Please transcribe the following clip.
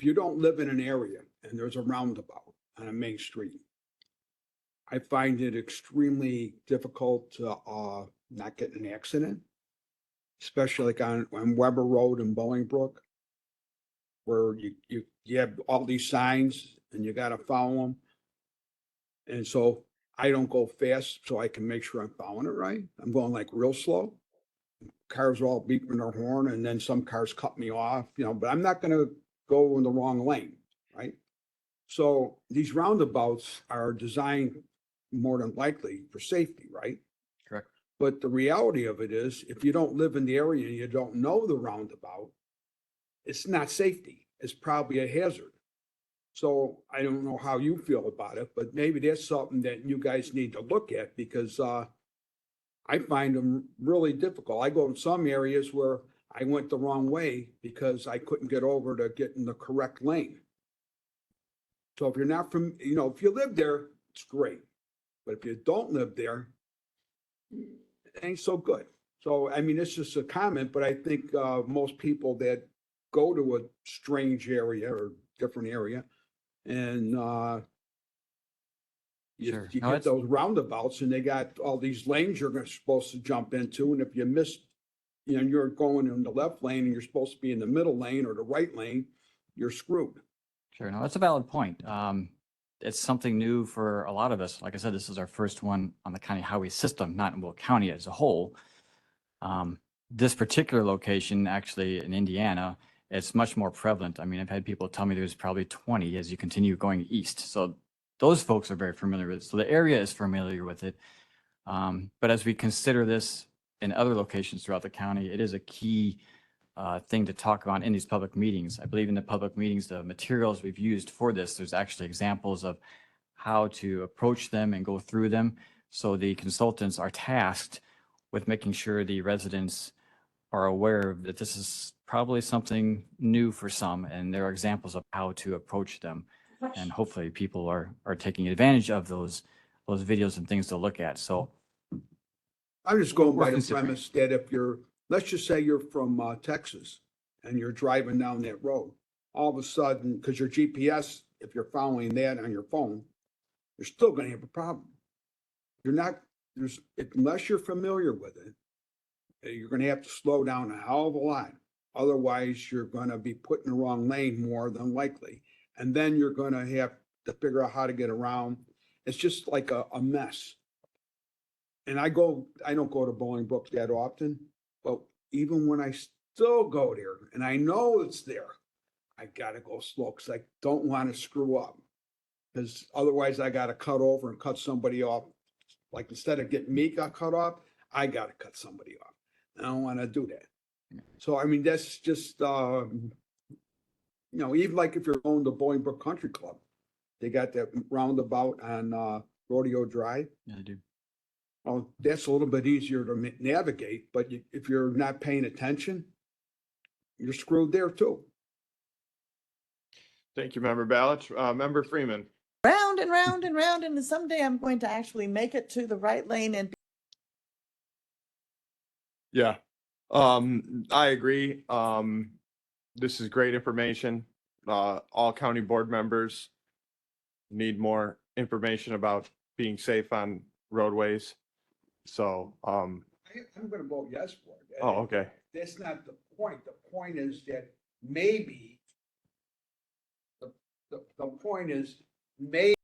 if you don't live in an area and there's a roundabout on a main street, I find it extremely difficult to not get in an accident, especially like on Weber Road in Bolingbrook, where you have all these signs and you got to follow them. And so I don't go fast so I can make sure I'm following it right. I'm going like real slow. Cars are all beeping their horn, and then some cars cut me off, but I'm not going to go in the wrong lane, right? So these roundabouts are designed more than likely for safety, right? Correct. But the reality of it is, if you don't live in the area and you don't know the roundabout, it's not safety. It's probably a hazard. So I don't know how you feel about it, but maybe that's something that you guys need to look at, because I find them really difficult. I go in some areas where I went the wrong way because I couldn't get over to get in the correct lane. So if you're not from, if you live there, it's great. But if you don't live there, it ain't so good. So, I mean, it's just a comment, but I think most people that go to a strange area or different area and Sure. you No, get those roundabouts and they got all these lanes you're supposed to jump into. And if you miss, you're going in the left lane and you're supposed to be in the middle lane or the right lane, you're screwed. Sure. No, that's a valid point. It's something new for a lot of us. Like I said, this is our first one on the county highway system, not in Will County as a whole. This particular location, actually in Indiana, it's much more prevalent. I mean, I've had people tell me there's probably 20 as you continue going east. So those folks are very familiar with it. So the area is familiar with it. But as we consider this in other locations throughout the county, it is a key thing to talk about in these public meetings. I believe in the public meetings, the materials we've used for this, there's actually examples of how to approach them and go through them. So the consultants are tasked with making sure the residents are aware that this is probably something new for some, and there are examples of how to approach them. And hopefully people are taking advantage of those videos and things to look at. So I'm just going by the considering. premise that let's just say you're from Texas and you're driving down that road, all of a sudden, because your GPS, if you're following that on your phone, you're still going to have a problem. Unless you're familiar with it, you're going to have to slow down a hell of a lot. Otherwise, you're going to be put in the wrong lane more than likely. And then you're going to have to figure out how to get around. It's just like a mess. And I don't go to Bolingbrook that often, but even when I still go there and I know it's there, I got to go slow because I don't want to screw up. Because otherwise I got to cut over and cut somebody off. Like instead of getting me got cut off, I got to cut somebody off. I don't want to do that. So, I mean, that's just, even like if you're going to Bolingbrook Country Club, they got that roundabout on Rodeo Drive. Yeah, they do. Oh, that's a little bit easier to navigate, but if you're not paying attention, you're screwed there too. Thank you, Member Balich. Member Freeman. Round and round and round, and someday I'm going to actually make it to the right lane and. Yeah, I agree. This is great information. All county board members need more information about being safe on roadways. So, I'm going to vote yes for it. oh, okay. That's not the point. The point is that maybe, the point is maybe